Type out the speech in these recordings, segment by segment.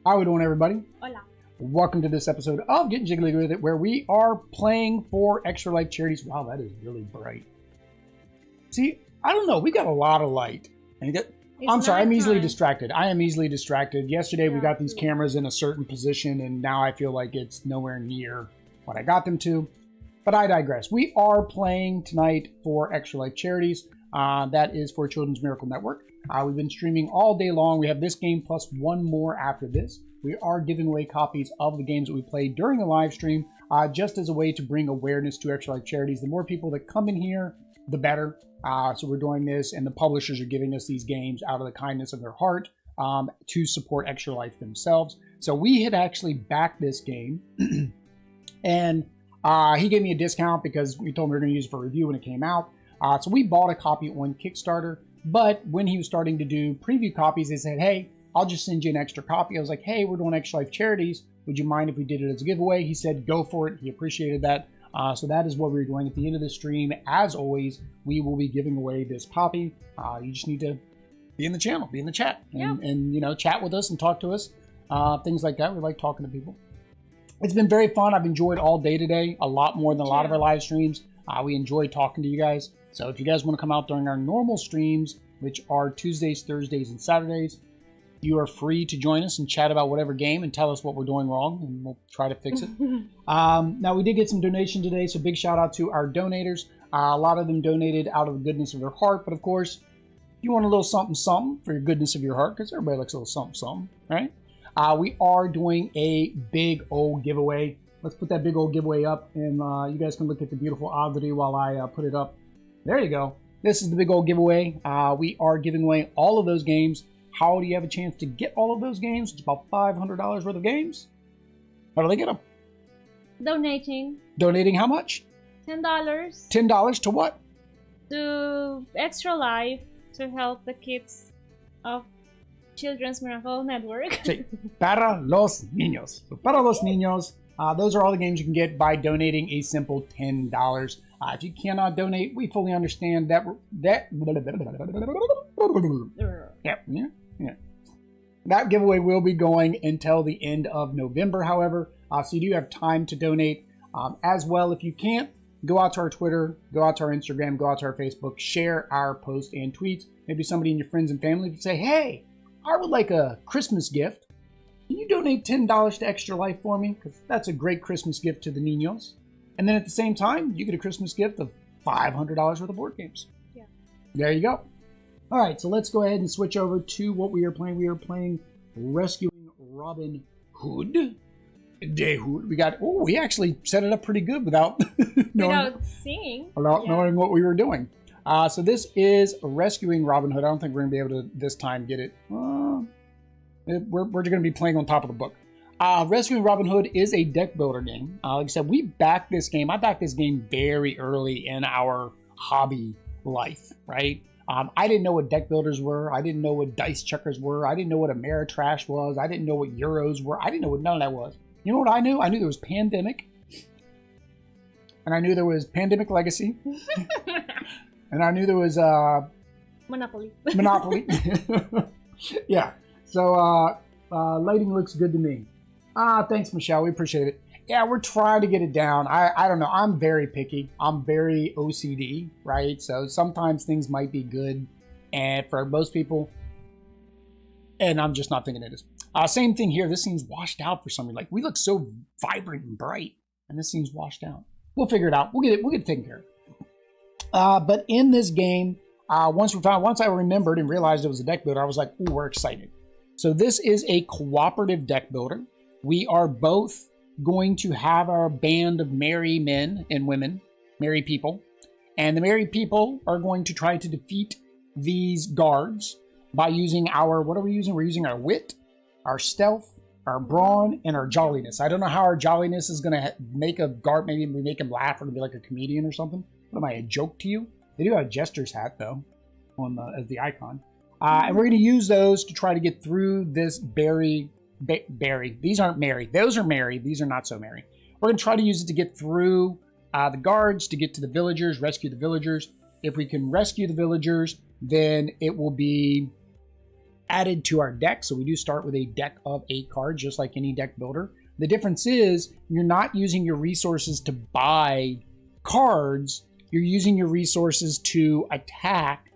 How are we doing, everybody? Hola. Welcome to this episode of Getting Jiggly With It, where we are playing for Extra Life Charities. Wow, that is really bright. See, I don't know. We got a lot of light. And I'm sorry, I'm easily distracted. I am easily distracted. Yesterday, we got these cameras in a certain position, and now I feel like it's nowhere near what I got them to. But I digress. We are playing tonight for Extra Life Charities. That is for Children's Miracle Network. We've been streaming all day long. We have this game plus one more after this. We are giving away copies of the games that we played during the live stream, just as a way to bring awareness to Extra Life Charities. The more people that come in here, the better. So we're doing this, and the publishers are giving us these games out of the kindness of their heart to support Extra Life themselves. So we had actually backed this game, and he gave me a discount because we told him we were going to use it for review when it came out. So we bought a copy on Kickstarter, but when he was starting to do preview copies, they said, hey, I'll just send you an extra copy. I was like, hey, we're doing Extra Life Charities. Would you mind if we did it as a giveaway? He said, go for it. He appreciated that. So that is what we're doing at the end of the stream. As always, we will be giving away this copy. You just need to be in the channel, be in the chat, and you know, chat with us and talk to us. Things like that. We like talking to people. It's been very fun. I've enjoyed all day today, a lot more than a lot of our live streams. We enjoy talking to you guys. So if you guys want to come out during our normal streams, which are Tuesdays, Thursdays, and Saturdays, you are free to join us and chat about whatever game and tell us what we're doing wrong, and we'll try to fix it. Now, we did get some donation today, so big shout out to our donators. A lot of them donated out of the goodness of their heart, but of course, you want a little something something for your goodness of your heart, because everybody likes a little something something, right? We are doing a big old giveaway. Let's put that big old giveaway up, and you guys can look at the beautiful oddity while I put it up. There you go. This is the big old giveaway. We are giving away all of those games. How do you have a chance to get all of those games? It's about $500 worth of games. How do they get them? Donating. Donating how much? $10. $10 to what? To Extra Life, to help the kids of Children's Miracle Network. Sí. Para los niños. So para los niños. Those are all the games you can get by donating a simple $10. If you cannot donate, we fully understand that. That giveaway will be going until the end of November, however, so you do have time to donate. As well, if you can't, go out to our Twitter, go out to our Instagram, go out to our Facebook, share our posts and tweets. Maybe somebody in your friends and family would say, hey, I would like a Christmas gift. Can you donate $10 to Extra Life for me? Because that's a great Christmas gift to the niños. And then at the same time, you get a Christmas gift of $500 worth of board games. Yeah. There you go. All right, so let's go ahead and switch over to what we are playing. We are playing Rescuing Robin Hood. We actually set it up pretty good without knowing what we were doing. So this is Rescuing Robin Hood. I don't think we're going to be able to this time get it. We're going to be playing on top of the book. Rescuing Robin Hood is a deck builder game. Like I said, we backed this game. I backed this game very early in our hobby life, right? I didn't know what deck builders were. I didn't know what dice checkers were. I didn't know what Ameritrash was. I didn't know what Euros were. I didn't know what none of that was. You know what I knew? I knew there was Pandemic. And I knew there was Pandemic Legacy. And I knew there was Monopoly. Yeah. So lighting looks good to me. Thanks, Michelle. We appreciate it. Yeah, we're trying to get it down. I don't know. I'm very picky. I'm very OCD, right? So sometimes things might be good, and for most people, and I'm just not thinking it is. Same thing here. This seems washed out for something. Like, we look so vibrant and bright, and this seems washed out. We'll figure it out. We'll get it taken care of. But in this game, once I remembered and realized it was a deck builder, I was like, ooh, we're excited. So this is a cooperative deck builder. We are both going to have our band of merry men and women, merry people. And the merry people are going to try to defeat these guards by using what are we using? We're using our wit, our stealth, our brawn, and our jolliness. I don't know how our jolliness is going to make a guard, maybe we make him laugh or be like a comedian or something. What am I, a joke to you? They do have a jester's hat, though, as the icon. And we're going to use those to try to get through this berry. These aren't merry. Those are merry. These are not so merry. We're going to try to use it to get through the guards, to get to the villagers, rescue the villagers. If we can rescue the villagers, then it will be added to our deck. So we do start with a deck of 8 cards, just like any deck builder. The difference is you're not using your resources to buy cards. You're using your resources to attack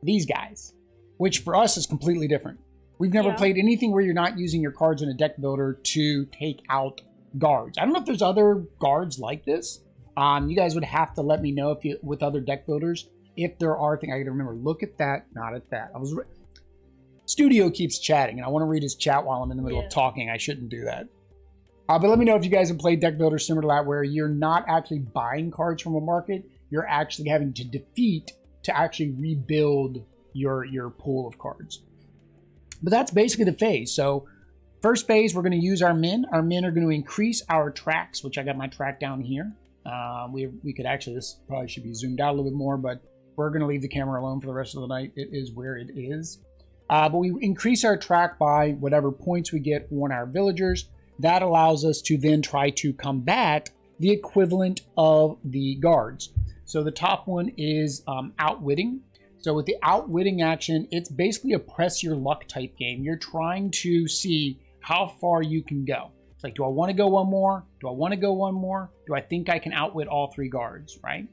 these guys, which for us is completely different. We've never played anything where you're not using your cards in a deck builder to take out guards. I don't know if there's other guards like this. You guys would have to let me know with other deck builders if there are things. I gotta remember. Look at that, not at that. Studio keeps chatting, and I want to read his chat while I'm in the middle of talking. I shouldn't do that. But let me know if you guys have played deck builders similar to that, where you're not actually buying cards from a market. You're actually having to defeat to actually rebuild your pool of cards. But that's basically the phase. So first phase, we're going to use our men. Our men are going to increase our tracks, which I got my track down here. We could actually, this probably should be zoomed out a little bit more, but we're going to leave the camera alone for the rest of the night. It is where it is. But we increase our track by whatever points we get on our villagers. That allows us to then try to combat the equivalent of the guards. So the top one is outwitting. So with the outwitting action, it's basically a press your luck type game. You're trying to see how far you can go. It's like, do I want to go one more? Do I want to go one more? Do I think I can outwit all 3 guards, right?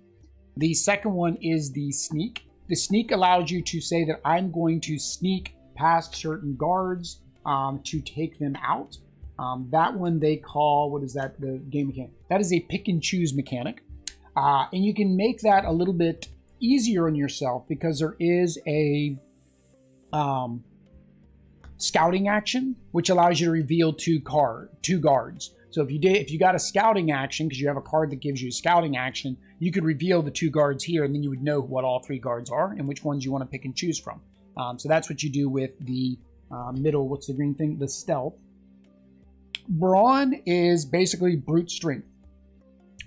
The second one is the sneak. The sneak allows you to say that I'm going to sneak past certain guards to take them out. That one they call, what is that, the game mechanic? That is a pick and choose mechanic. And you can make that a little bit easier on yourself because there is a scouting action which allows you to reveal 2 guards. So if you got a scouting action because you have a card that gives you a scouting action, you could reveal the 2 guards here, and then you would know what all 3 guards are and which ones you want to pick and choose from. So that's what you do with the middle. What's the green thing? The stealth. Brawn is basically brute strength.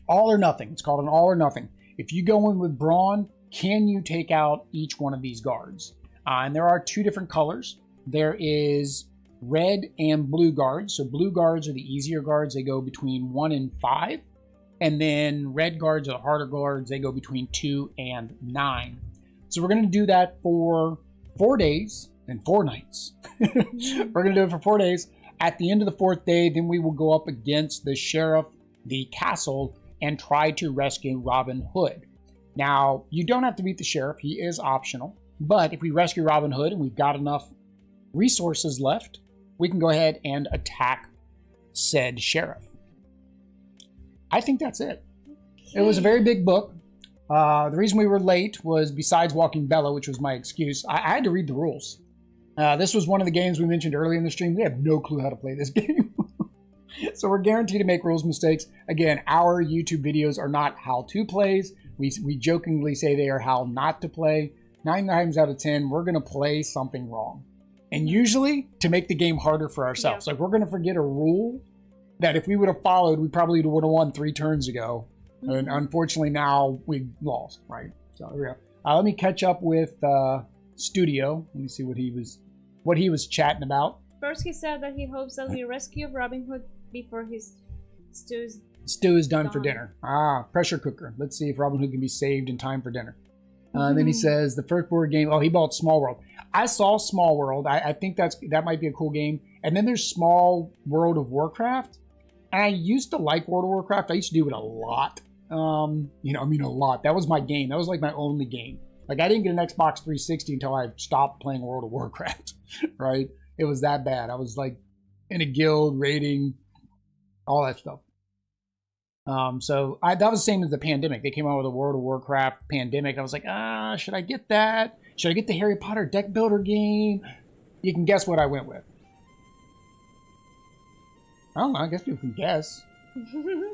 All or nothing. It's called an all or nothing. If you go in with brawn, can you take out each one of these guards? And there are 2 different colors. There is red and blue guards. So blue guards are the easier guards. They go between 1 and 5. And then red guards are the harder guards. They go between 2 and 9. So we're going to do that for 4 days. and 4 nights. We're going to do it for 4 days. At the end of the 4th day, then we will go up against the sheriff, the castle, and try to rescue Robin Hood. Now, you don't have to beat the sheriff. He is optional. But if we rescue Robin Hood and we've got enough resources left, we can go ahead and attack said sheriff. I think that's it. Okay. It was a very big book. The reason we were late was, besides walking Bella, which was my excuse, I had to read the rules. This was one of the games we mentioned earlier in the stream. We have no clue how to play this game. So we're guaranteed to make rules mistakes. Again, our YouTube videos are not how-to plays. We jokingly say they are how not to play. 9 times out of 10, we're going to play something wrong. And usually to make the game harder for ourselves. Yeah. Like, we're going to forget a rule that if we would have followed, we probably would have won 3 turns ago. Mm-hmm. And unfortunately now we lost, right? So here we go. Let me catch up with Studio. Let me see what he was chatting about. First, he said that he hopes that we rescue Robin Hood before his stew is done for dinner. Pressure cooker. Let's see if Robin Hood can be saved in time for dinner. Then he says the first board game. Oh, he bought Small World. I saw Small World. I think that might be a cool game. And then there's Small World of Warcraft. And I used to like World of Warcraft. I used to do it a lot. A lot. That was my game. That was like my only game. Like, I didn't get an Xbox 360 until I stopped playing World of Warcraft. Right? It was that bad. I was like in a guild, raiding, all that stuff. That was the same as the Pandemic. They came out with a World of Warcraft Pandemic. I was like, should I get that? Should I get the Harry Potter deck builder game? You can guess what I went with. I don't know. I guess you can guess.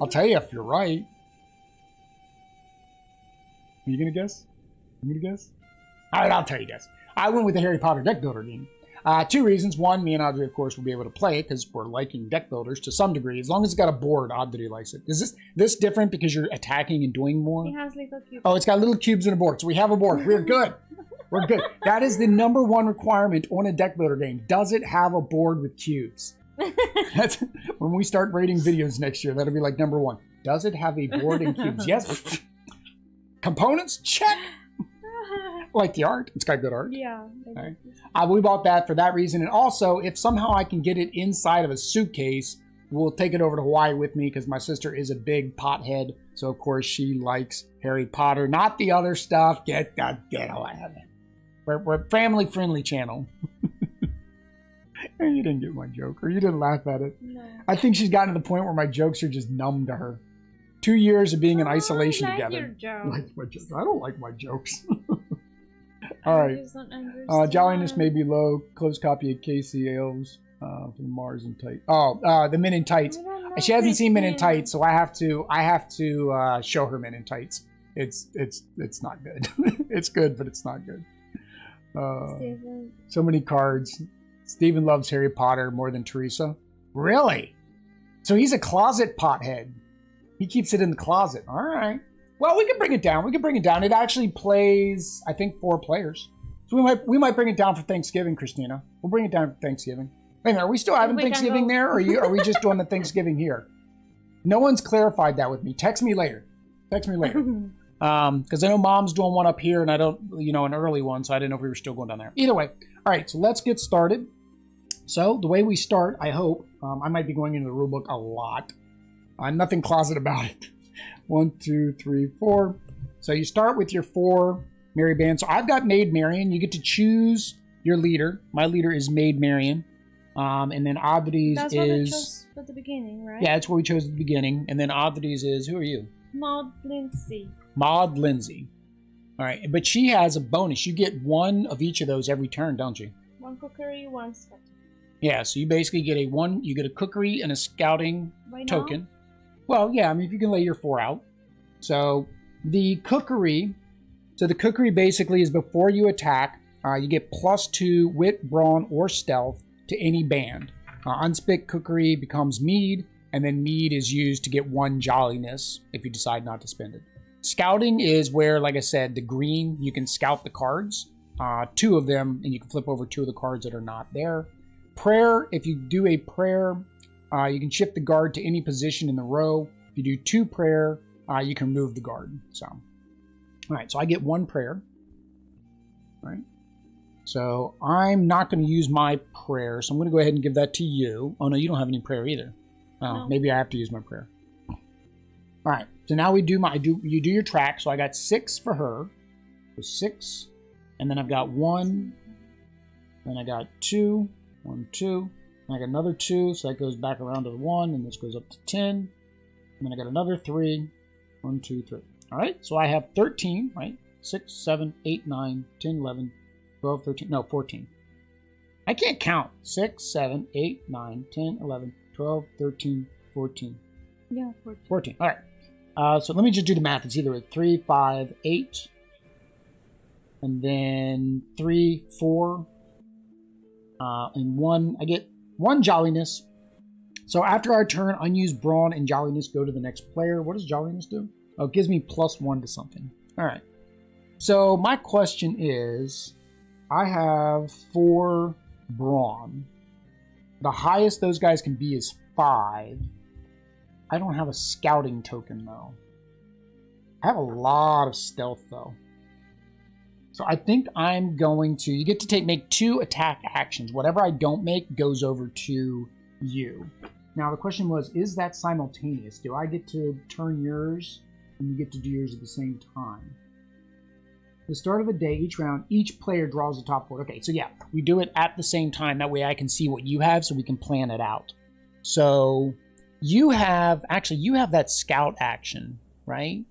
I'll tell you if you're right. Are you going to guess? You going to guess? All right, I'll tell you guess. I went with the Harry Potter deck builder game. 2 reasons. One, me and Audrey, of course, will be able to play it because we're liking deck builders to some degree. As long as it's got a board, Audrey likes it. Is this different because you're attacking and doing more? It has little cubes. Oh, it's got little cubes and a board. So we have a board. We're good. We're good. That is the #1 requirement on a deck builder game. Does it have a board with cubes? That's when we start rating videos next year. That'll be like #1. Does it have a board and cubes? Yes. Components? Check. Like the art. It's got good art. Yeah. Right. We bought that for that reason. And also, if somehow I can get it inside of a suitcase, we'll take it over to Hawaii with me because my sister is a big pothead. So, of course, she likes Harry Potter. Not the other stuff. Get away from it. We're a family-friendly channel. You didn't get my joke, or you didn't laugh at it. No. I think she's gotten to the point where my jokes are just numb to her. 2 years of being in isolation together. I don't like my jokes. All right. Jolliness may be low. Close copy of Casey Ailes from Mars in Tights. The Men in Tights. She hasn't seen Men in Tights, so I have to show her Men in Tights. It's not good. It's good, but it's not good. So many cards. Steven loves Harry Potter more than Teresa. Really? So he's a closet pothead. He keeps it in the closet. All right. Well, we can bring it down. It actually plays, I think, 4 players. So we might bring it down for Thanksgiving, Christina. We'll bring it down for Thanksgiving. Wait a minute, are we still having Thanksgiving there, or are we just doing the Thanksgiving here? No one's clarified that with me. Text me later. Because I know Mom's doing one up here, and I don't, an early one, so I didn't know if we were still going down there. Either way. All right, so let's get started. So the way we start, I hope, I might be going into the rulebook a lot. Nothing closet about it. 1, 2, 3, 4. So you start with your 4 Mary Band. So I've got Maid Marian. You get to choose your leader. My leader is Maid Marian. And then Audrey's That's what we chose at the beginning, right? Yeah, that's what we chose at the beginning. And then Audrey's is, who are you? Maud Lindsay. Maud Lindsay. All right, but she has a bonus. You get 1 of each of those every turn, don't you? 1 cookery, 1 scouting. Yeah, so you basically get you get a cookery and a scouting token. Now? Well, yeah, I mean, if you can lay your 4 out. So the cookery basically is before you attack, you get +2 wit, brawn, or stealth to any band. Unspit cookery becomes mead, and then mead is used to get 1 jolliness if you decide not to spend it. Scouting is where, like I said, the green, you can scout the cards, 2 of them, and you can flip over 2 of the cards that are not there. Prayer, if you do a prayer, you can shift the guard to any position in the row. If you do 2 prayer, you can move the guard. So, all right, so I get 1 prayer. All right. So I'm not going to use my prayer. So I'm going to go ahead and give that to you. Oh, no, you don't have any prayer either. Oh, No. maybe I have to use my prayer. All right. So now we do you do your track. So I got 6 for her. So 6. And then I've got 1. Then I got 2. 1, 2. And I got another 2. So that goes back around to the 1. And this goes up to 10. And then I got another 3. 1, 2, 3. All right. So I have 13, right? 6, 7, 8, 9, 10, 11, 12, 13. No, 14. I can't count. 6, 7, 8, 9, 10, 11, 12, 13, 14. Yeah, 14. 14. All right. So let me just do the math. It's either 3, 5, 8, and then 3, 4, and 1. I get 1 jolliness. So after our turn, unused brawn and jolliness go to the next player. What does jolliness do? Oh, it gives me +1 to something. All right. So my question is, I have 4 brawn. The highest those guys can be is 5. I don't have a scouting token, though. I have a lot of stealth, though. So I think I'm going to... You get to make 2 attack actions. Whatever I don't make goes over to you. Now, the question was, is that simultaneous? Do I get to turn yours, and you get to do yours at the same time? At the start of the day, each round, each player draws the top 4. Okay, so yeah, we do it at the same time. That way I can see what you have so we can plan it out. So you have... Actually, you have that scout action, right?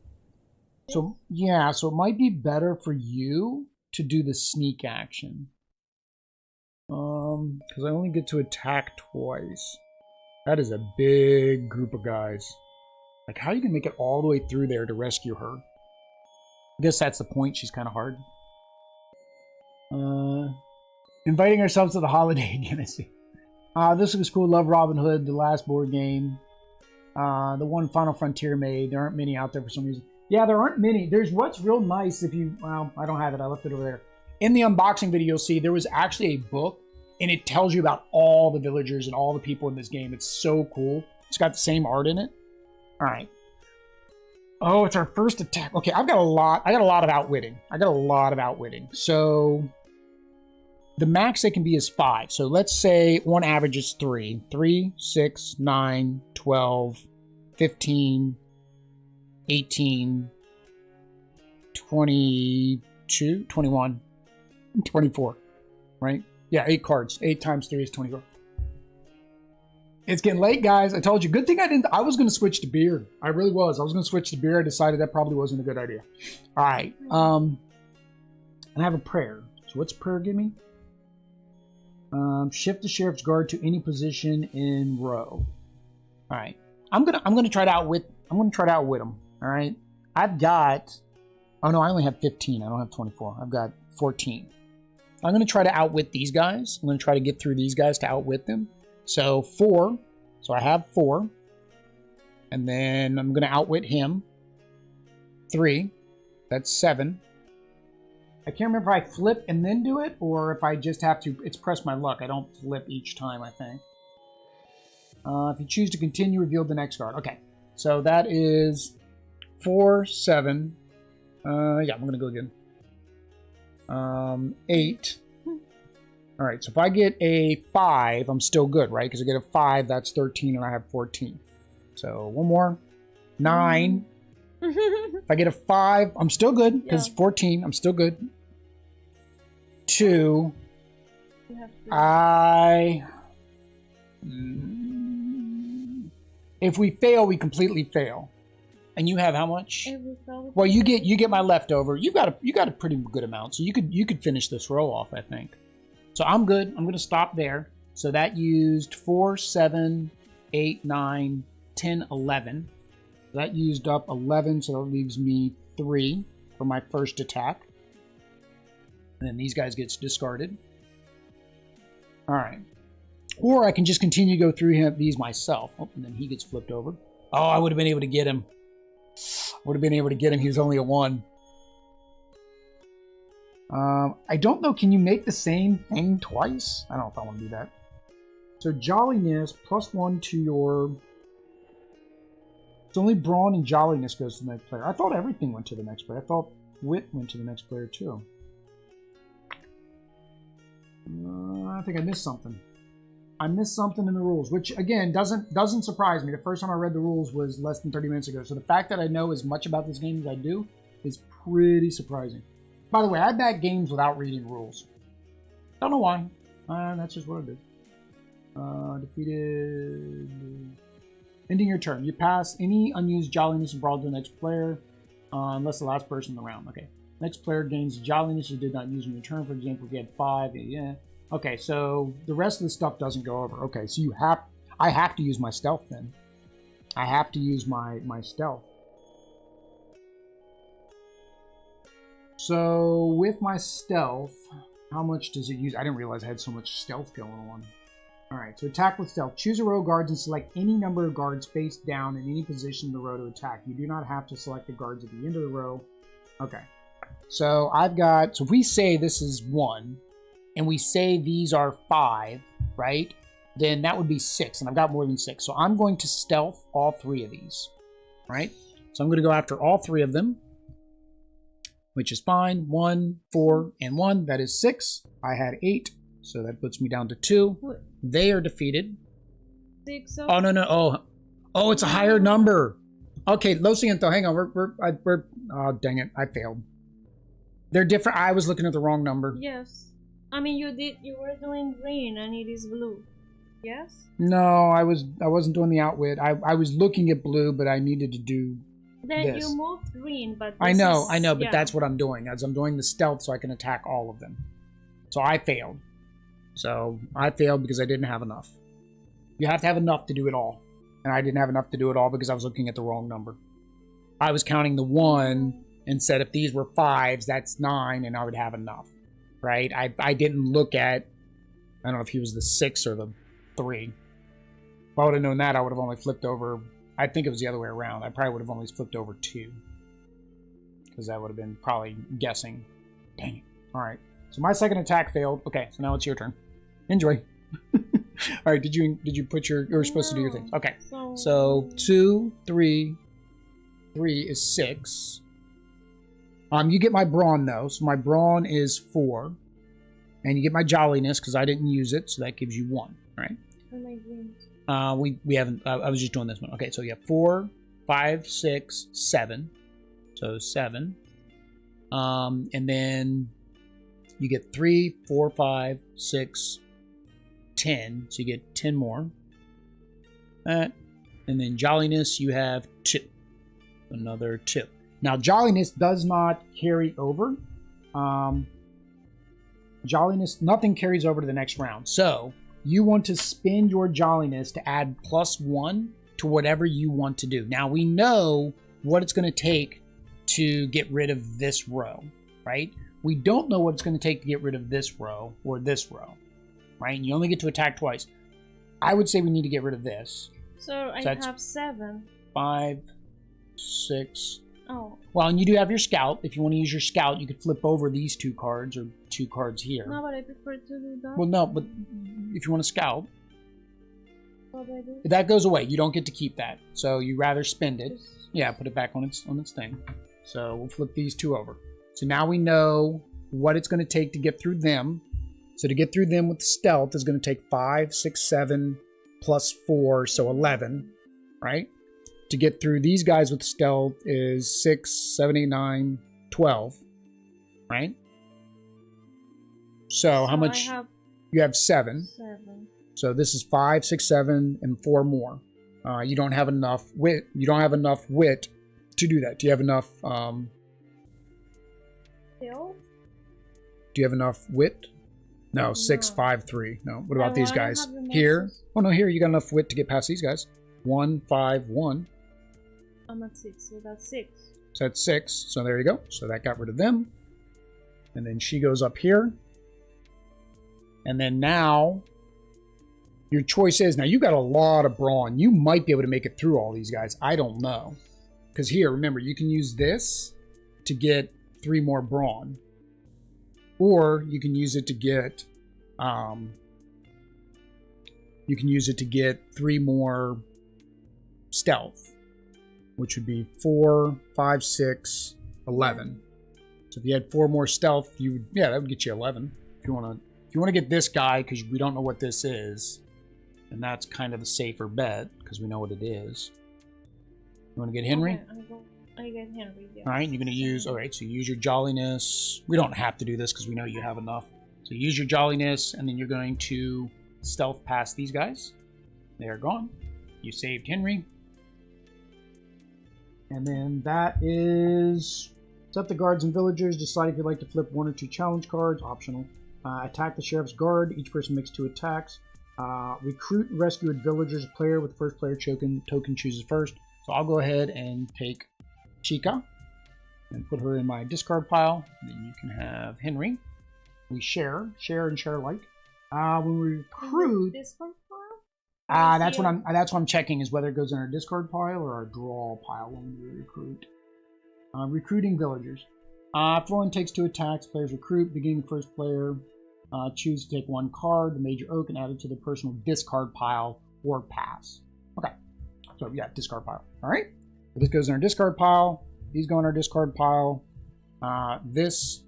So, yeah, so it might be better for you to do the sneak action. Because I only get to attack twice. That is a big group of guys. Like, how are you going to make it all the way through there to rescue her? I guess that's the point. She's kind of hard. Inviting ourselves to the holiday again. This was cool. Love Robin Hood, the last board game. The one Final Frontier made. There aren't many out there for some reason. Yeah, there aren't many. There's what's real nice if you... Well, I don't have it. I left it over there. In the unboxing video, you'll see there was actually a book, and it tells you about all the villagers and all the people in this game. It's so cool. It's got the same art in it. All right. Oh, it's our first attack. Okay, I got a lot of outwitting. So the max they can be is 5. So let's say on average is 3. 3, 6, 9, 12, 15, 18, 22, 21, 24, right? Yeah, 8 cards. 8 times 3 is 24. It's getting late, guys. I told you. Good thing I didn't. I was going to switch to beer. I really was. I was going to switch to beer. I decided that probably wasn't a good idea. All right. And I have a prayer. So what's prayer give me? Shift the sheriff's guard to any position in row. All right. I'm gonna try to outwit. I'm gonna try to outwit him. All right. I've got. Oh no, I only have 15. I don't have 24. I've got 14. I'm gonna try to outwit these guys. I'm gonna try to get through these guys to outwit them. So 4. So I have 4. And then I'm gonna outwit him. 3. That's 7. I can't remember if I flip and then do it, or if I just have to... It's press my luck. I don't flip each time, I think. If you choose to continue, reveal the next card. Okay. So that is 4, 7. Yeah, I'm going to go again. 8. All right. So if I get a 5, I'm still good, right? Because I get a 5, that's 13, and I have 14. So one more. 9. If I get a 5, I'm still good, because 14, I'm still good. 2. If we fail, we completely fail. And you have how much? Well, you get my leftover. You got a pretty good amount, so you could finish this row off, I think. So I'm good. I'm going to stop there. So that used 4, 7, 8, 9, 10, 11. That used up 11, so that leaves me 3 for my first attack. And then these guys get discarded. All right. Or I can just continue to go through these myself. Oh, and then he gets flipped over. Oh, I would have been able to get him. He was only a 1. I don't know. Can you make the same thing twice? I don't know if I want to do that. So jolliness +1 to your... It's only brawn and jolliness goes to the next player. I thought everything went to the next player. I thought wit went to the next player too. I think I missed something. I missed something in the rules, which again doesn't surprise me. The first time I read the rules was less than 30 minutes ago. So the fact that I know as much about this game as I do is pretty surprising. By the way, I back games without reading rules. Don't know why. That's just what I do. Defeated. Ending your turn. You pass any unused jolliness and brawl to the next player, unless the last person in the round. Okay. Next player gains jolliness you did not use in your turn. For example, if you had 5, yeah. Okay, so the rest of the stuff doesn't go over. Okay, so I have to use my stealth then. I have to use my stealth. So with my stealth, how much does it use? I didn't realize I had so much stealth going on. All right, so attack with stealth. Choose a row of guards and select any number of guards face down in any position in the row to attack. You do not have to select the guards at the end of the row. Okay, so I've got, so if we say this is 1, and we say these are 5, right? Then that would be 6, and I've got more than 6. So I'm going to stealth all 3 of these, right? So I'm going to go after all 3 of them, which is fine. 1, 4, and 1. That is 6. I had 8, so that puts me down to 2. What? They are defeated. 6. Oh, no. Oh, it's a higher number. Okay, Lo Siento, hang on. We're oh, dang it. I failed. They're different. I was looking at the wrong number. Yes. I mean, you were doing green and it is blue. Yes? No, I wasn't doing the outwit. I was looking at blue, but I needed to do Then this. you moved green, but I know, but yeah. that's what I'm doing. As I'm doing the stealth so I can attack all of them. So I failed. So I failed because I didn't have enough. You have to have enough to do it all. And I didn't have enough to do it all because I was looking at the wrong number. I was counting the 1 and said if these were 5s, that's 9, and I would have enough. Right? I didn't look at, I don't know if he was the 6 or the 3. If I would have known that, I would have only flipped over, I think it was the other way around. I probably would have only flipped over 2. Because that would have been probably guessing. Dang it. Alright. So my second attack failed. Okay, so now it's your turn. Enjoy. Alright, did you put your, you were supposed to do your things. Okay. So 2, 3 is 6. You get my brawn though, so my brawn is 4, and you get my jolliness because I didn't use it, so that gives you 1, right? We haven't. I was just doing this one. Okay, so you have 4, 5, 6, 7. So 7, and then you get 3, 4, 5, 6, 10. So you get 10 more. That, and then jolliness you have 2, another 2. Now, jolliness does not carry over. Jolliness, nothing carries over to the next round. So, you want to spend your jolliness to add +1 to whatever you want to do. Now, we know what it's going to take to get rid of this row, right? We don't know what it's going to take to get rid of this row or this row, right? And you only get to attack twice. I would say we need to get rid of this. So I have 7. 5, 6... Oh. Well, and you do have your scout. If you want to use your scout, you could flip over these 2 cards or 2 cards here. No, but I prefer to do that. Well, no, but if you want to scout, what do I do? that goes away. You don't get to keep that. So you rather spend it. Yeah, put it back on its thing. So we'll flip these 2 over. So now we know what it's going to take to get through them. So to get through them with stealth is going to take 5, 6, 7 plus 4, so 11, right? To get through these guys with stealth is 6, 7, 8, 9, 12, right? So how much? You have 7. 7. So this is 5, 6, 7, and 4 more. You don't have enough wit. You don't have enough wit to do that. Do you have enough? Still? Do you have enough wit? No, 6, 5, 3. No. What about these guys? Here? Oh no, here you got enough wit to get past these guys. 1, 5, 1. I'm at 6, so that's 6. So that's 6. So there you go. So that got rid of them. And then she goes up here. And then now, your choice is, now you got a lot of brawn. You might be able to make it through all these guys. I don't know. Because here, remember, you can use this to get 3 more brawn. Or you can use it to get, 3 more stealth, which would be 4, 5, 6, 11. So if you had 4 more stealth, that would get you 11. If If you want to get this guy, because we don't know what this is, and that's kind of a safer bet, because we know what it is. You want to get Henry? Okay, I get Henry, yeah. All right, you're going to use, all right, so you use your jolliness. We don't have to do this because we know you have enough. So use your jolliness, and then you're going to stealth past these guys. They're gone. You saved Henry. And then that is set the guards and villagers. Decide if you'd like to flip 1 or 2 challenge cards. Optional. Attack the sheriff's guard. Each person makes 2 attacks. Recruit and rescue a villager's player with the first player token chooses first. So I'll go ahead and take Chica and put her in my discard pile. And then you can have Henry. We share and share alike. When we recruit, Discard pile? that's what I'm checking is whether it goes in our discard pile or our draw pile when we recruit. Recruiting villagers. If one takes 2 attacks, players recruit. Beginning the first player, choose to take 1 card, the major oak, and add it to the personal discard pile or pass. Okay. So yeah, discard pile. All right. So this goes in our discard pile. These go in our discard pile. This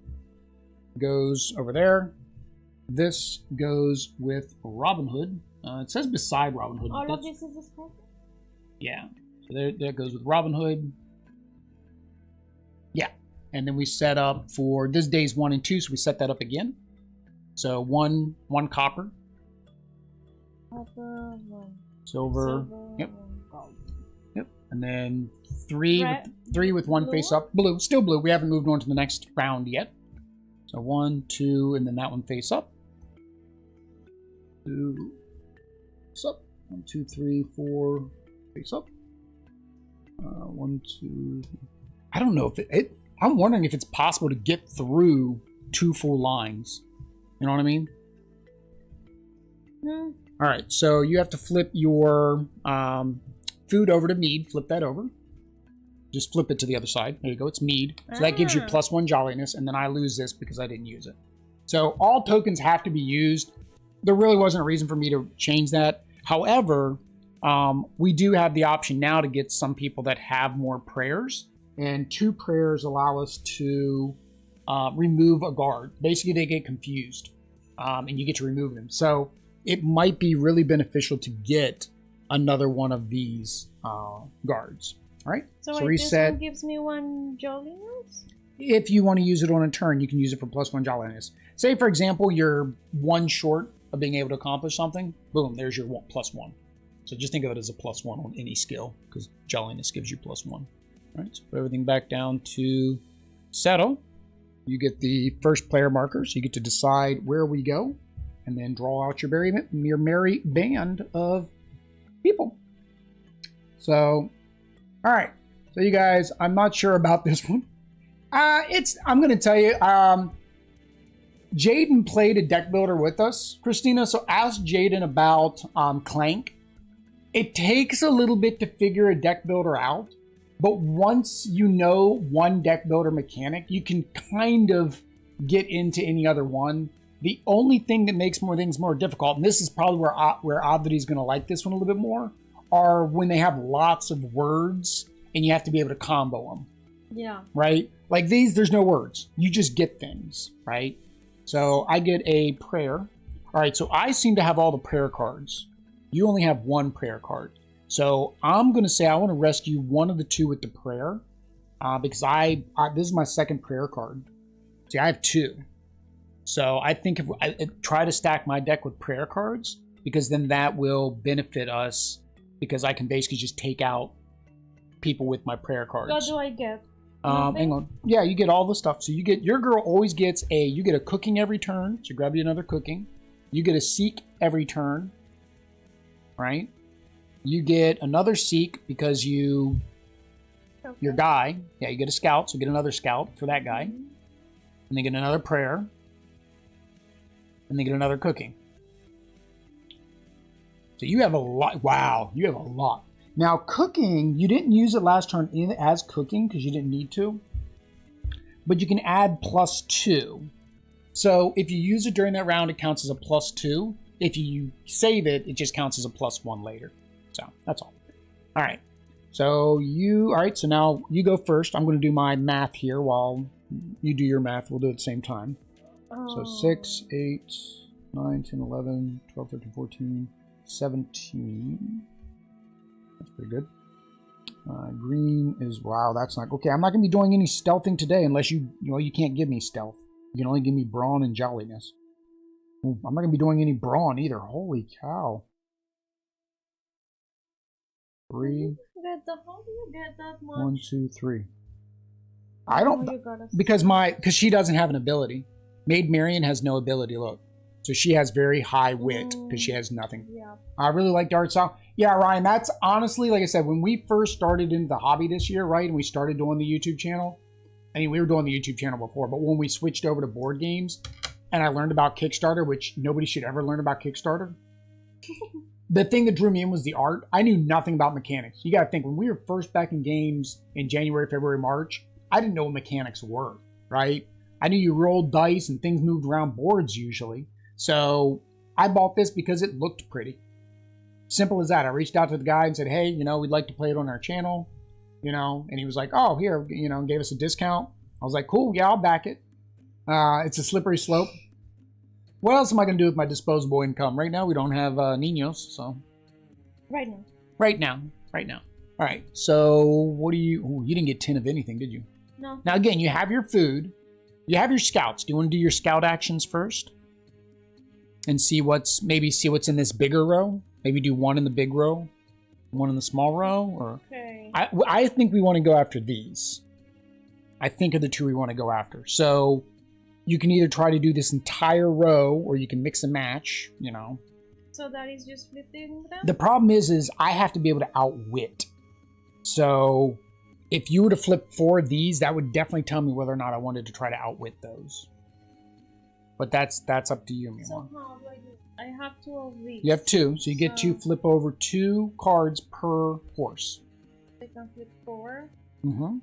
goes over there. This goes with Robin Hood. It says beside Robin Hood. All of this is discard? Yeah. So there goes with Robin Hood. Yeah. And then we set up for this days 1 and 2, so we set that up again. So one copper. Copper, 1. Silver. Yep. 1 gold. Yep. And then 3 with 1 blue? face up. Blue. Still blue. We haven't moved on to the next round yet. So 1, 2, and then that one face up. 2 face up. 1, 2, 3, 4 face up. 1, 2. I don't know if I'm wondering if it's possible to get through 2 full lines. You know what I mean? Hmm. All right. So you have to flip your food over to mead. Flip that over. Just flip it to the other side. There you go. It's mead. So that gives you +1 jolliness, and then I lose this because I didn't use it. So all tokens have to be used. There really wasn't a reason for me to change that. However, we do have the option now to get some people that have more prayers, and 2 prayers allow us to remove a guard. Basically, they get confused, and you get to remove them. So it might be really beneficial to get another one of these guards. All right. So reset. This one gives me 1 jolliness? If you want to use it on a turn, you can use it for +1 jolliness. Say, for example, you're 1 short of being able to accomplish something. Boom, there's your +1. So just think of it as a +1 on any skill, because jolliness gives you +1. All right, so put everything back down to settle. You get the first player markers. You get to decide where we go, and then draw out your merry band of people. So, all right. So you guys, I'm not sure about this one. I'm going to tell you, Jaden played a deck builder with us, Christina. So ask Jaden about Clank. It takes a little bit to figure a deck builder out, but once you know one deck builder mechanic, you can kind of get into any other one. The only thing that makes things more difficult, and this is probably where Oddity is going to like this one a little bit more, are when they have lots of words and you have to be able to combo them. Yeah. Right? Like these, there's no words. You just get things, right? So I get a prayer. All right, so I seem to have all the prayer cards. You only have 1 prayer card. So I'm going to say I want to rescue one of the 2 with the prayer because this is my 2nd prayer card. See, I have 2. So I think if I try to stack my deck with prayer cards, because then that will benefit us, because I can basically just take out people with my prayer cards. What do I get? Hang on. Yeah, you get all the stuff. So your girl always gets you get a cooking every turn. So grab you another cooking. You get a seek every turn. Right? You get another seek because your guy. Yeah, you get a scout. So get another scout for that guy. And then get another prayer. And then get another cooking. So you have a lot. Wow, you have a lot. Now, cooking, you didn't use it last turn as cooking because you didn't need to. But you can add +2. So if you use it during that round, it counts as a +2. If you save it, it just counts as a +1 later. So that's all. All right. So so now you go first. I'm going to do my math here while you do your math. We'll do it at the same time. So 6, 8, 9, 10, 11, 12, 13, 14, 17. That's pretty good. Green is, wow, that's not, okay, I'm not going to be doing any stealthing today unless you can't give me stealth. You can only give me brawn and jolliness. Ooh, I'm not going to be doing any brawn either. Holy cow. 3. How do you get that much? 1, 2, 3. I don't, Oh, because she doesn't have an ability. Maid Marian has no ability, look. So she has very high wit because she has nothing. Yeah. I really like the art style. Yeah, Ryan, that's honestly, like I said, when we first started into the hobby this year, right, and we started doing the YouTube channel, I mean, we were doing the YouTube channel before, but when we switched over to board games and I learned about Kickstarter, which nobody should ever learn about Kickstarter, the thing that drew me in was the art. I knew nothing about mechanics. You got to think, when we were first back in games in January, February, March, I didn't know what mechanics were, right? I knew you rolled dice and things moved around boards usually. So I bought this because it looked pretty. Simple as that. I reached out to the guy and said, hey, we'd like to play it on our channel, and he was like, oh, here, gave us a discount. I was like, cool, yeah, I'll back it. It's a slippery slope. What else am I going to do with my disposable income? Right now, we don't have Niños, so. Right now. Right now. All right, so what do you didn't get 10 of anything, did you? No. Now, again, you have your food. You have your scouts. Do you want to do your scout actions first? And see what's in this bigger row? Maybe do one in the big row, one in the small row? Or okay. I think we want to go after these. I think of the two we want to go after. So you can either try to do this entire row, or you can mix and match, So that is just flipping them? The problem is I have to be able to outwit. So if you were to flip 4 of these, that would definitely tell me whether or not I wanted to try to outwit those. But that's up to you, Mila. So how do I do? I have 2 of these. You have 2, so you get to flip over 2 cards per horse. I can flip 4. Mm-hmm.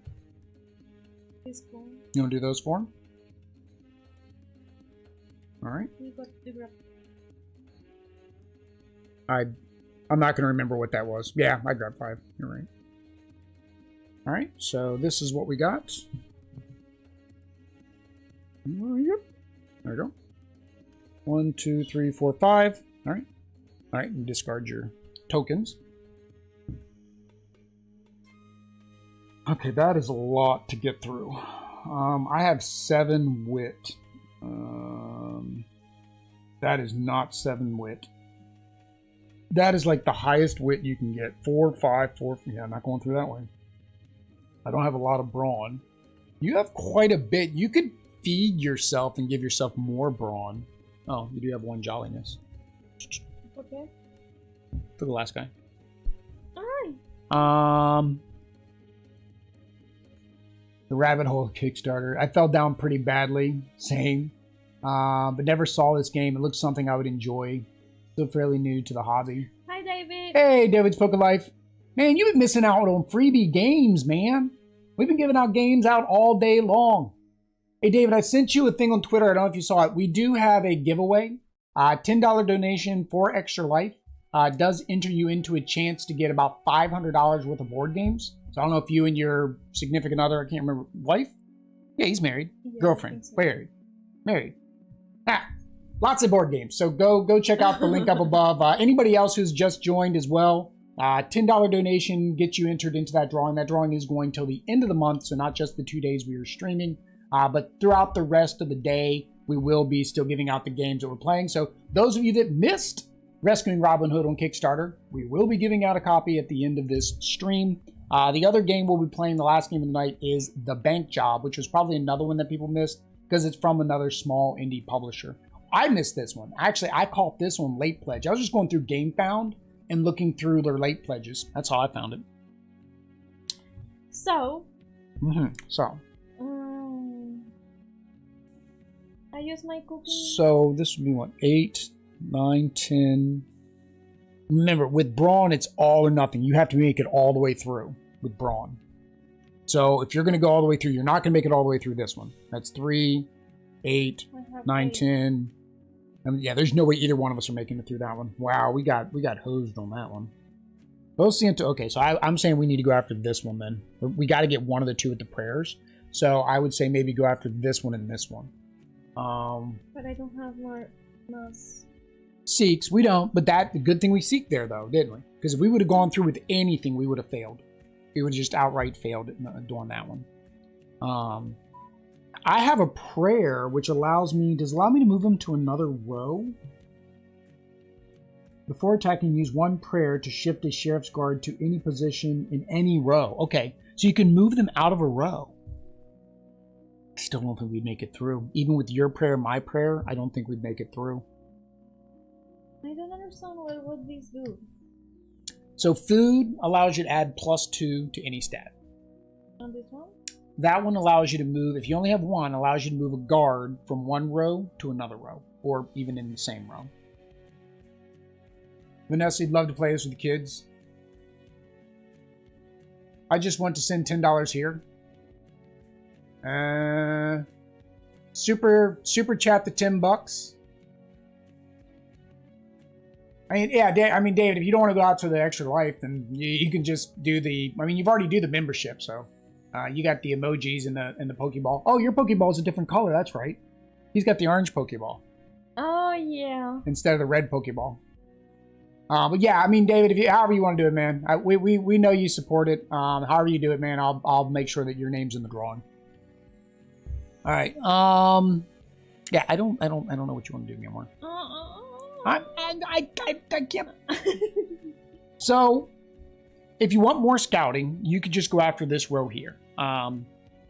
This one. You want to do those 4? All right. We got the grab. I'm not going to remember what that was. Yeah, I grabbed 5. You're right. All right, so this is what we got. Yep. There we go. 1, 2, 3, 4, 5. All right. All right, and discard your tokens. Okay, that is a lot to get through. I have 7 wit. That is not 7 wit. That is like the highest wit you can get. 4, 5, 4. Yeah, I'm not going through that way. I don't have a lot of brawn. You have quite a bit. You could feed yourself and give yourself more brawn. Oh, you do have 1 jolliness. Okay. For the last guy. Alright. The rabbit hole Kickstarter. I fell down pretty badly. Same. But never saw this game. It looks something I would enjoy. Still fairly new to the hobby. Hi, David. Hey, David's Poker Life. Man, you've been missing out on freebie games, man. We've been giving out games out all day long. Hey, David, I sent you a thing on Twitter. I don't know if you saw it. We do have a giveaway. $10 donation for Extra Life. Does enter you into a chance to get about $500 worth of board games. So I don't know if you and your significant other, I can't remember, wife? Yeah, he's married. Yeah, Girlfriend. so. Married. Lots of board games. So go check out the link up above. Anybody else who's just joined as well, $10 donation gets you entered into that drawing. That drawing is going till the end of the month, so not just the 2 days we are streaming, but throughout the rest of the day, we will be still giving out the games that we're playing. So those of you that missed Rescuing Robin Hood on Kickstarter, we will be giving out a copy at the end of this stream. The other game we'll be playing, the last game of the night, is The Bank Job, which was probably another one that people missed because it's from another small indie publisher. I missed this one. Actually, I caught this one late pledge. I was just going through GameFound and looking through their late pledges. That's how I found it. So. So. I use my cooking. So this would be what? 8, 9, 10. Remember, with Brawn, it's all or nothing. You have to make it all the way through with Brawn. So if you're going to go all the way through, you're not going to make it all the way through this one. That's 3, 8, 9, 10. Yeah, there's no way either one of us are making it through that one. Wow, we got hosed on that one. Both seem to... Okay, so I'm saying we need to go after this one then. We got to get one of the two with the prayers. So I would say maybe go after this one and this one. But I don't have more Must. Seeks. We don't, but the good thing we seek there, though, didn't we? Because if we would have gone through with anything, we would have failed. We would have just outright failed doing that one. I have a prayer which does allow me to move him to another row. Before attacking, use one prayer to shift a sheriff's guard to any position in any row. Okay, so you can move them out of a row. I still don't think we'd make it through. Even with your prayer, my prayer, I don't think we'd make it through. I don't understand what these do. So food allows you to add +2 to any stat. On this one? That one allows you to move, if you only have one, allows you to move a guard from one row to another row, or even in the same row. Vanessa, you'd love to play this with the kids. I just want to send $10 here. Super chat the $10. I mean, yeah, David, if you don't want to go out to the extra life, then you can just do you've already do the membership, so you got the emojis and the Pokeball. Oh, your Pokeball is a different color. That's right. He's got the orange Pokeball. Oh yeah. Instead of the red Pokeball. But yeah, I mean, David, however you want to do it, man. We know you support it. However you do it, man, I'll make sure that your name's in the drawing. All right. Yeah, I don't know what you want to do anymore. I can't. So, if you want more scouting, you could just go after this row here.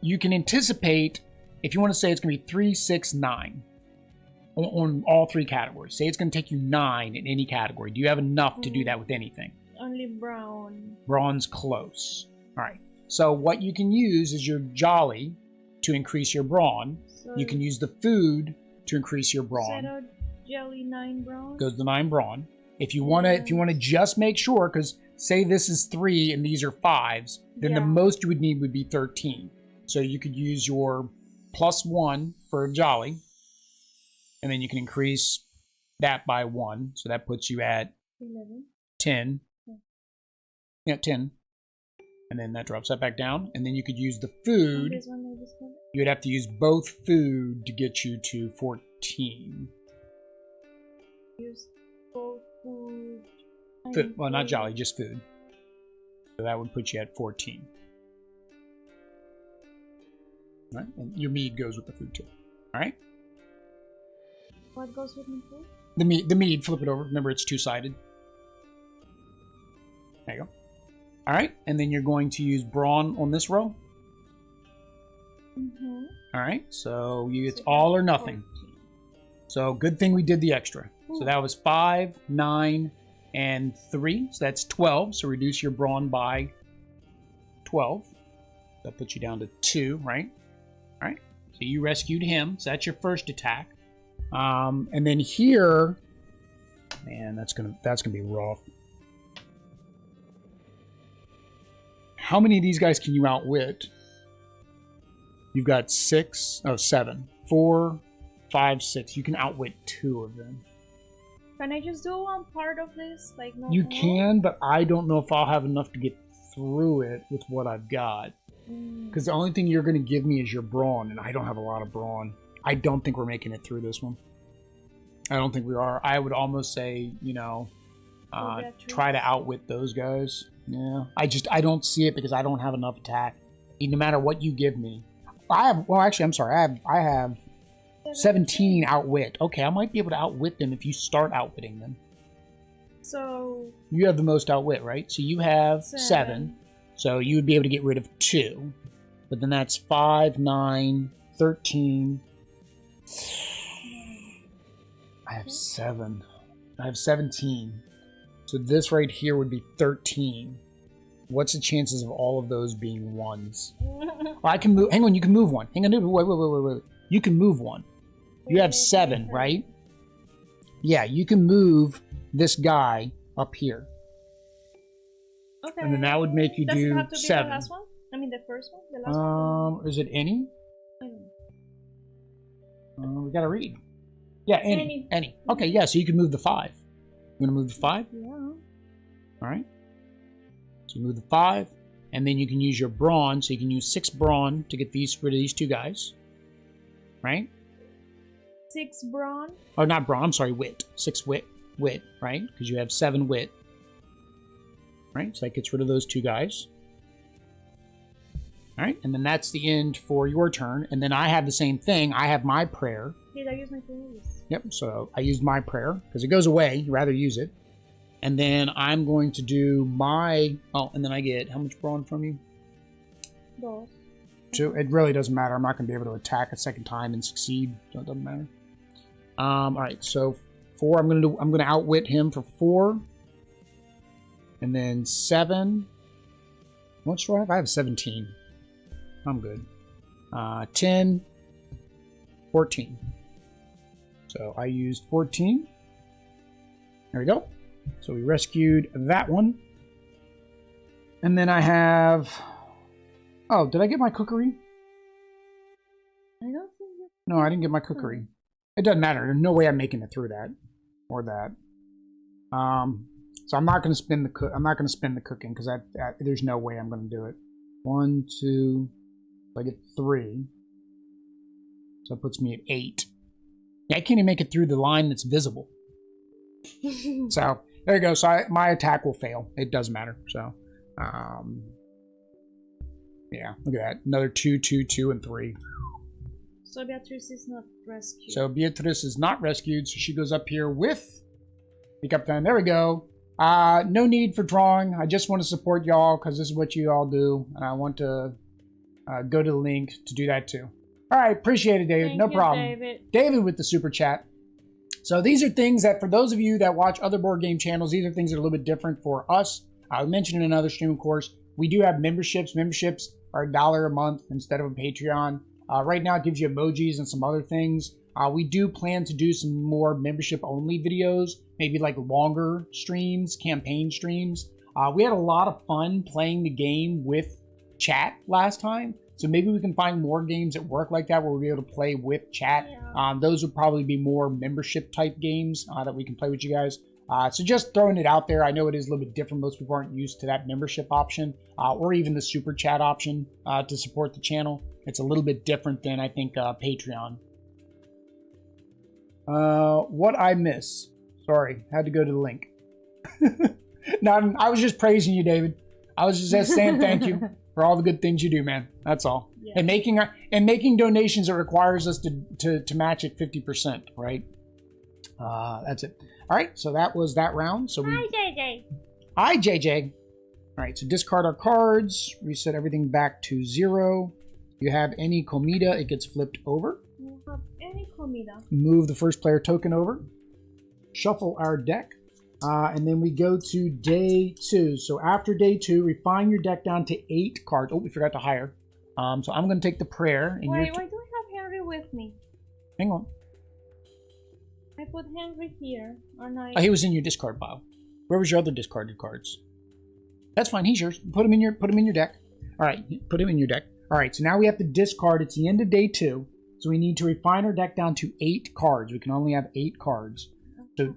You can anticipate, if you want to say it's going to be 3, 6, 9 on all 3 categories. Say it's going to take you 9 in any category. Do you have enough to do that with anything? Only Brawn. Brawn's close. All right. So what you can use is your Jolly to increase your Brawn. So you can use the food to increase your Brawn. Jelly 9 Brawn. Goes to 9 Brawn. If you want to just make sure, because say this is 3 and these are 5s, then the most you would need would be 13. So you could use your +1 for a Jolly, and then you can increase that by 1. So that puts you at 11. 10. Yeah, 10. And then that drops that back down. And then you could use the food. You would have to use both food to get you to 14. Use both food. Well, not Jolly, just food. So that would put you at 14. All right? And your mead goes with the food too. All right? What goes with the food? The mead, flip it over. Remember, it's 2-sided. There you go. All right, and then you're going to use Brawn on this row. Mm-hmm. All right, so it's all or nothing. 14. So good thing we did the extra. Ooh. So that was 5, 9, and 3. So that's 12. So reduce your Brawn by 12. That puts you down to 2, right? All right. So you rescued him. So that's your first attack. And then here, man, that's gonna be rough. How many of these guys can you outwit? You've got 7. 4, 5, 6. You can outwit 2 of them. Can I just do one part of this? You can, but I don't know if I'll have enough to get through it with what I've got. Because the only thing you're going to give me is your Brawn, and I don't have a lot of Brawn. I don't think we're making it through this one. I don't think we are. I would almost say, try to outwit those guys. Yeah, I don't see it because I don't have enough attack. No matter what you give me, I have 17 outwit. Okay, I might be able to outwit them if you start outwitting them. So you have the most outwit, right? So you have 7. So you would be able to get rid of 2. But then that's 5, 9, 13. I have 7. I have 17. So this right here would be 13. What's the chances of all of those being 1s? Well, I can move. Hang on, you can move 1. Hang on, wait. You can move 1. You have 7, right? Yeah, you can move this guy up here. Okay. And then that would make you do have to 7. Be the last one? I mean, the first one? The last one? Is it any? I don't know. We gotta read. Yeah, any. Okay, yeah, so you can move the 5. You want to move the 5? Yeah. All right. So you move the 5, and then you can use your Brawn. So you can use 6 Brawn to get rid of these 2 guys. Right? 6 brawn. Oh, not brawn. I'm sorry, wit. 6 wit, right? Because you have 7 wit. Right, so that gets rid of those 2 guys. All right, and then that's the end for your turn. And then I have the same thing. I have my prayer. Did I use my tools? Yep, so I used my prayer because it goes away. You'd rather use it. And then I'm going to do my... Oh, and then I get how much brawn from you? 2. 2. It really doesn't matter. I'm not going to be able to attack a second time and succeed, so it doesn't matter. All right, so 4. I'm going to outwit him for 4. And then 7. How much do I have? I have 17. I'm good. 10. 14. So I used 14. There we go. So we rescued that one. And then I have... Oh, did I get my cookery? I don't think you... No, I didn't get my cookery. It doesn't matter. There's no way I'm making it through that. Or that. So I'm not going to spin the I'm not going to spin the cooking because there's no way I'm going to do it. 1, 2, I get 3. So that puts me at 8. Yeah, I can't even make it through the line that's visible. So there you go. So my attack will fail. It doesn't matter. So yeah, look at that. Another 2, 2, 2, and 3. So Beatrice is not rescued. So Beatrice is not rescued. So she goes up here with the captain. There we go. No need for drawing. I just want to support y'all because this is what you all do. And I want to go to the link to do that too. All right. Appreciate it, David. No problem. David with the super chat. So these are things that for those of you that watch other board game channels, these are things that are a little bit different for us. I mentioned in another stream, of course, we do have memberships. Memberships are $1 a month instead of a Patreon. Right now it gives you emojis and some other things. We do plan to do some more membership-only videos, maybe like longer streams, campaign streams. We had a lot of fun playing the game with chat last time, so maybe we can find more games that work like that where we'll be able to play with chat. Yeah. Those would probably be more membership-type games that we can play with you guys. So just throwing it out there. I know it is a little bit different. Most people aren't used to that membership option or even the super chat option to support the channel. It's a little bit different than, I think, Patreon. What I miss? Sorry, had to go to the link. No, I was just praising you, David. I was just saying thank you for all the good things you do, man. That's all. Yeah. And making donations that requires us to match at 50%, right? That's it. All right, so that was that round. So Hi, JJ. Hi, JJ. All right, so discard our cards, reset everything back to 0. You have any comida, it gets flipped over. You have any comida. Move the first player token over. Shuffle our deck. And then we go to day 2. So after day 2, refine your deck down to 8 cards. Oh, we forgot to hire. So I'm going to take the prayer. And why do I have Henry with me? Hang on. I put Henry here. Or not? Oh, he was in your discard pile. Where was your other discarded cards? That's fine. He's yours. Put him in your deck. All right. Put him in your deck. All right. So now we have to discard. It's the end of day 2. So we need to refine our deck down to 8 cards. We can only have 8 cards. So